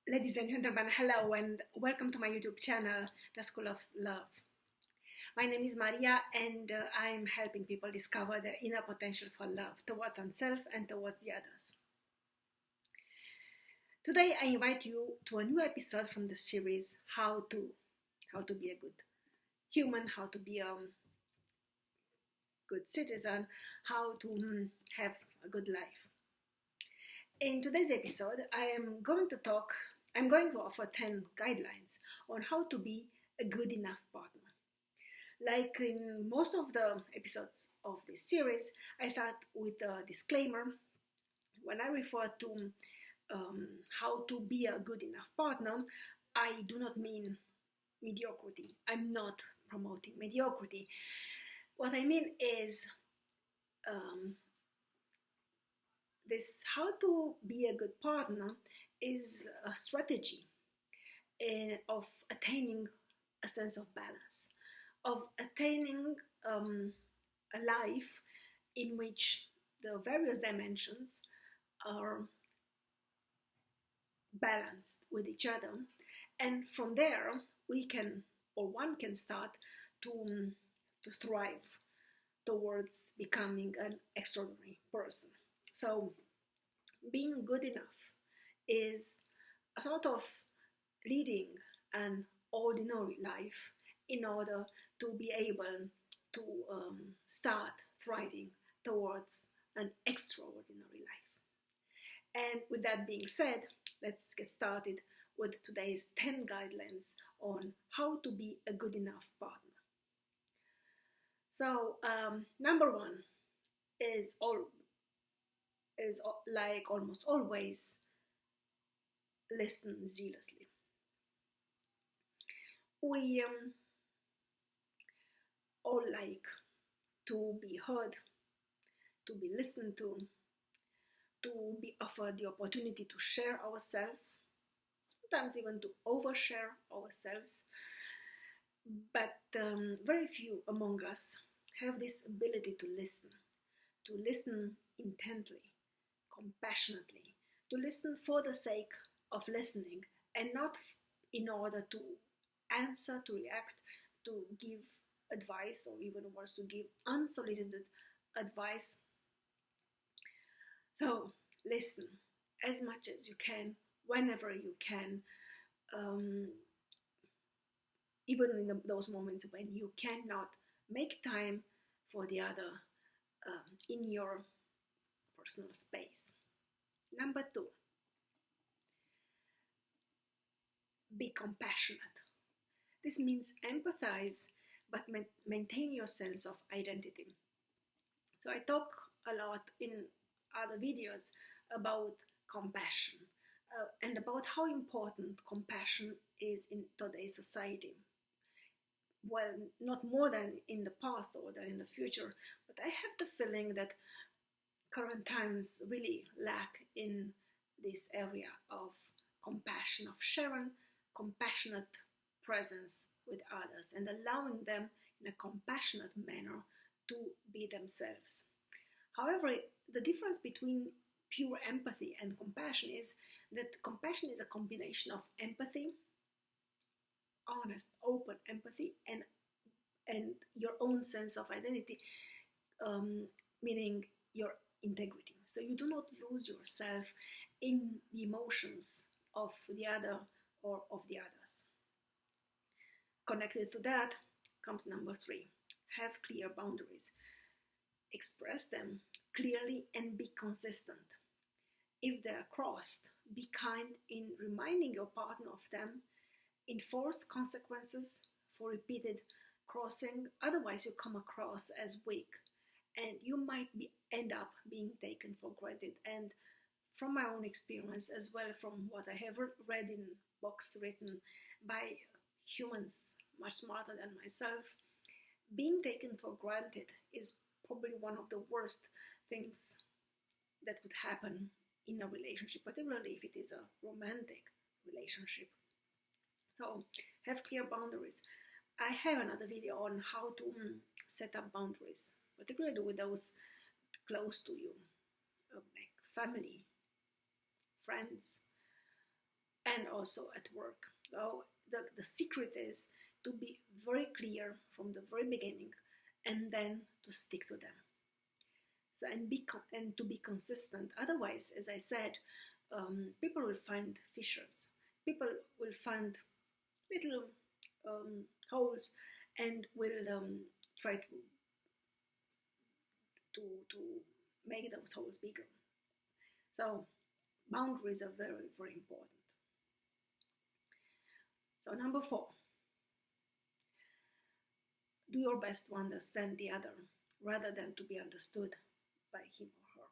Ladies and gentlemen, hello and welcome to my YouTube channel, The School of Love. My name is Maria and I'm helping people discover their inner potential for love towards oneself and towards the others. Today I invite you to a new episode from the series How to be a good human, how to be a good citizen, how to have a good life. In today's episode, I'm going to offer 10 guidelines on how to be a good enough partner. Like in most of the episodes of this series, I start with a disclaimer. When I refer to how to be a good enough partner, I do not mean mediocrity. I'm not promoting mediocrity. What I mean is this how to be a good partner is a strategy of attaining a sense of balance, of attaining a life in which the various dimensions are balanced with each other, and from there one can start to thrive towards becoming an extraordinary person. So being good enough is a sort of leading an ordinary life in order to be able to start thriving towards an extraordinary life. And with that being said, let's get started with today's 10 guidelines on how to be a good enough partner. So number one is like almost always, listen zealously. We all like to be heard, to be listened to be offered the opportunity to share ourselves, sometimes even to overshare ourselves. But very few among us have this ability to listen intently, compassionately, to listen for the sake of listening and not in order to answer, to react, to give advice, or even worse, to give unsolicited advice. So listen as much as you can, whenever you can, even in those moments when you cannot make time for the other in your personal space. Number two, be compassionate. This means empathize, but maintain your sense of identity. So I talk a lot in other videos about compassion and about how important compassion is in today's society. Well, not more than in the past or than in the future, but I have the feeling that current times really lack in this area of compassion, of sharing compassionate presence with others and allowing them in a compassionate manner to be themselves. However, the difference between pure empathy and compassion is that compassion is a combination of empathy, honest, open empathy, and your own sense of identity, meaning your integrity. So you do not lose yourself in the emotions of the other or of the others. Connected to that comes number three, have clear boundaries. Express them clearly and be consistent. If they are crossed, be kind in reminding your partner of them. Enforce consequences for repeated crossing, otherwise you come across as weak and you might end up being taken for granted. And from my own experience, as well from what I have read in books written by humans much smarter than myself, being taken for granted is probably one of the worst things that would happen in a relationship, particularly if it is a romantic relationship. So have clear boundaries. I have another video on how to set up boundaries, particularly with those close to you, like family, friends. and also at work. So the secret is to be very clear from the very beginning and then to stick to them. So, and to be consistent. Otherwise, as I said, people will find fissures. People will find little holes and will try to make those holes bigger. So boundaries are very, very important. So number 4, do your best to understand the other rather than to be understood by him or her.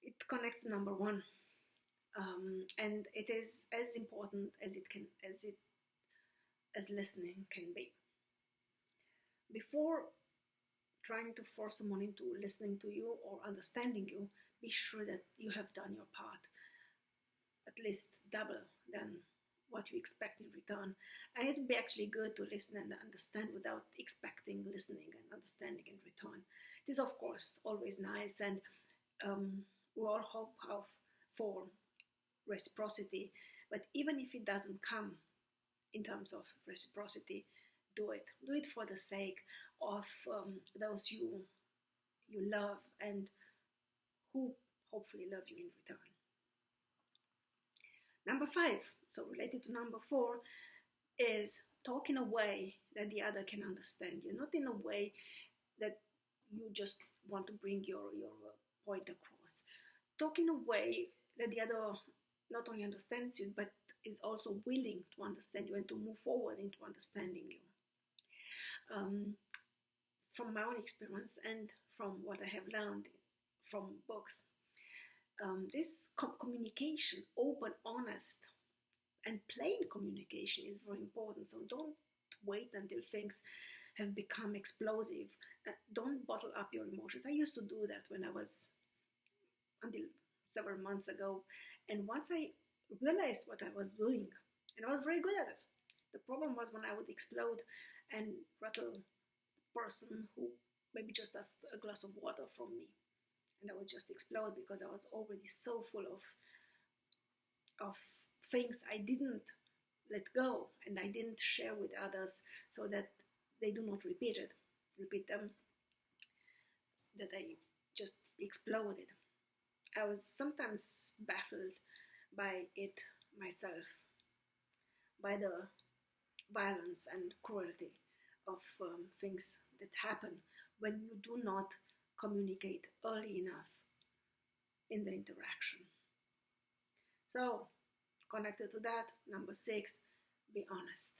It connects to number 1, and it is as important as listening can be. Before trying to force someone into listening to you or understanding you, be sure that you have done your part, at least double than what you expect in return. And it would be actually good to listen and understand without expecting listening and understanding in return. It is, of course, always nice, and we all hope for reciprocity, but even if it doesn't come in terms of reciprocity, do it. Do it for the sake of those you love and who hopefully love you in return. Number 5, so related to number 4, is talk in a way that the other can understand you, not in a way that you just want to bring your point across. Talk in a way that the other not only understands you, but is also willing to understand you and to move forward into understanding you. From my own experience and from what I have learned from books, this communication, open, honest, and plain communication is very important. So don't wait until things have become explosive. Don't bottle up your emotions. I used to do that when I was, until several months ago. And once I realized what I was doing, and I was very good at it. The problem was when I would explode and rattle the person who maybe just asked a glass of water from me. And I would just explode because I was already so full of things I didn't let go and I didn't share with others so that they do not repeat them, that I just exploded. I was sometimes baffled by it myself, by the violence and cruelty of things that happen when you do not communicate early enough in the interaction. So, connected to that, number 6, be honest.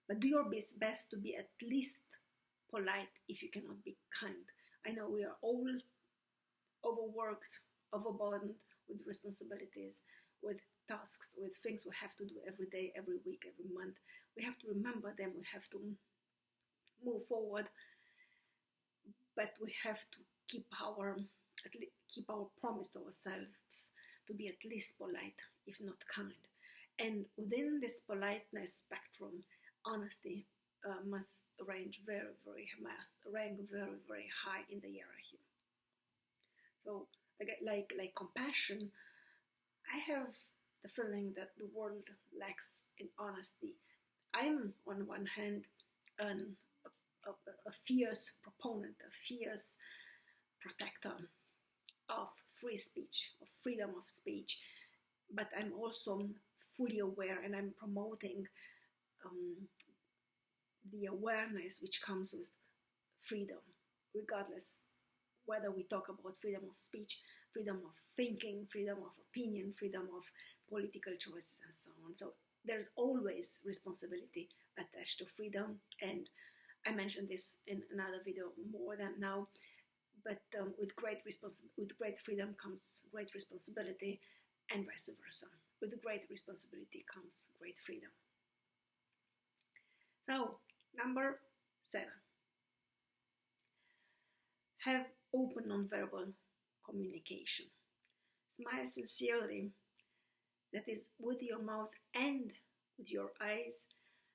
But do your best to be at least polite if you cannot be kind. I know we are all overworked, overburdened with responsibilities, with tasks, with things we have to do every day, every week, every month. We have to remember them, we have to move forward, but we have to keep our promise to ourselves to be at least polite, if not kind. And within this politeness spectrum, honesty must rank very, very high in the hierarchy. So, like compassion, I have the feeling that the world lacks in honesty. I'm, on one hand, a fierce proponent, a fierce protector of free speech, of freedom of speech, but I'm also fully aware, and I'm promoting the awareness which comes with freedom, regardless whether we talk about freedom of speech, freedom of thinking, freedom of opinion, freedom of political choices, and so on. So there's always responsibility attached to freedom, and I mentioned this in another video more than now, but with great freedom comes great responsibility, and vice versa. With great responsibility comes great freedom. So, number 7. Have open non-verbal communication. Smile sincerely, that is with your mouth and with your eyes.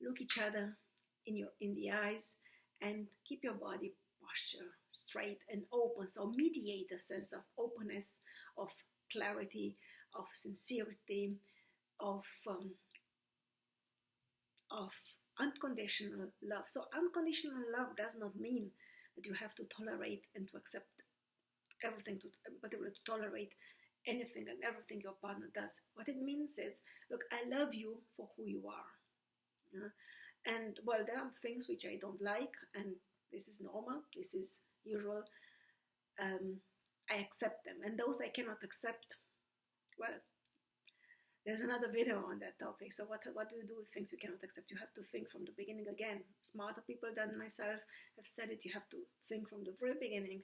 Look each other in the eyes and keep your body posture straight and open. So mediate a sense of openness, of clarity, of sincerity, of um, of unconditional love. So unconditional love does not mean that you have to tolerate and to accept everything, but to tolerate anything and everything your partner does. What it means is, look, I love you for who you are. Yeah? And well, there are things which I don't like, and this is normal, this is usual. I accept them, and those I cannot accept, well, there's another video on that topic. So what do you do with things you cannot accept? You have to think from the beginning again. Smarter people than myself have said it. You have to think from the very beginning,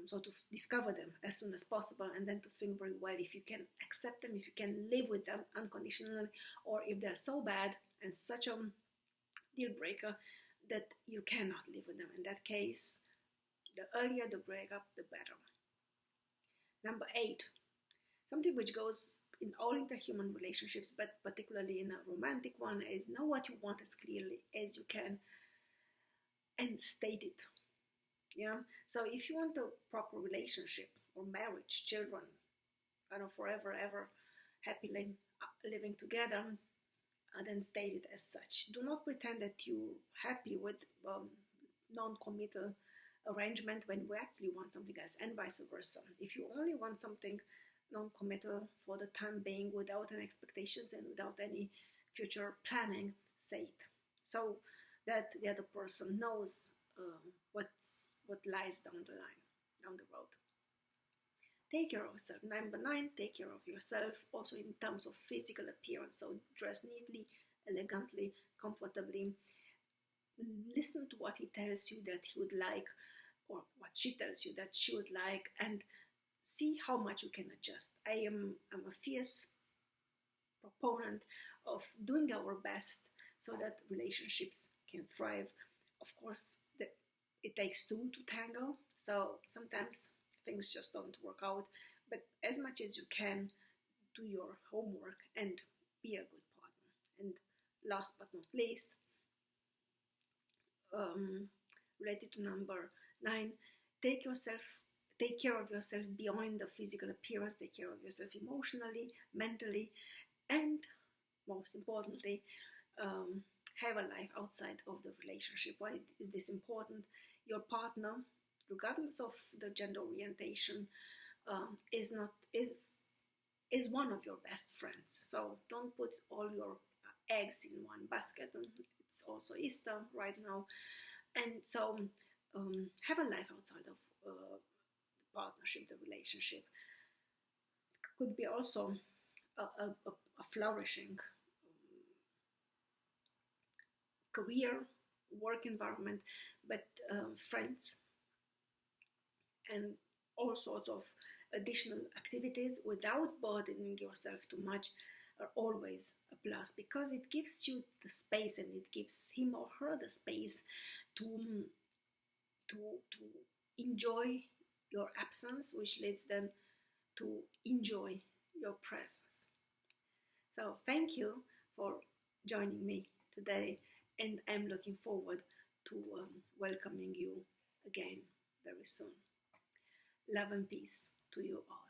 so to discover them as soon as possible, and then to think very well if you can accept them, if you can live with them unconditionally, or if they're so bad and such a deal breaker that you cannot live with them. In that case, the earlier the breakup, the better. Number 8, something which goes in all interhuman relationships, but particularly in a romantic one, is know what you want as clearly as you can and state it. Yeah. So if you want a proper relationship or marriage, children, I don't know, forever, ever, happily living together, then state it as such. Do not pretend that you're happy with non-committal arrangement when you actually want something else, and vice versa. If you only want something non-committal for the time being, without any expectations and without any future planning, say it, so that the other person knows what lies down the road. Take care of yourself. Number 9, take care of yourself also in terms of physical appearance. So dress neatly, elegantly, comfortably. Listen to what he tells you that he would like, or what she tells you that she would like, and see how much you can adjust. I'm a fierce proponent of doing our best so that relationships can thrive. Of course, it takes two to tango, so sometimes things just don't work out, but as much as you can, do your homework and be a good partner. And last but not least, related to number 9, take care of yourself beyond the physical appearance. Take care of yourself emotionally, mentally, and most importantly, have a life outside of the relationship. Why is this important? Your partner, regardless of the gender orientation, is one of your best friends. So don't put all your eggs in one basket. And it's also Easter right now, and so have a life outside of the partnership, the relationship. Could be also a flourishing career, work environment, but friends and all sorts of additional activities without burdening yourself too much are always a plus, because it gives you the space, and it gives him or her the space to enjoy your absence, which leads them to enjoy your presence. So thank you for joining me today, and I'm looking forward to welcoming you again very soon. Love and peace to you all.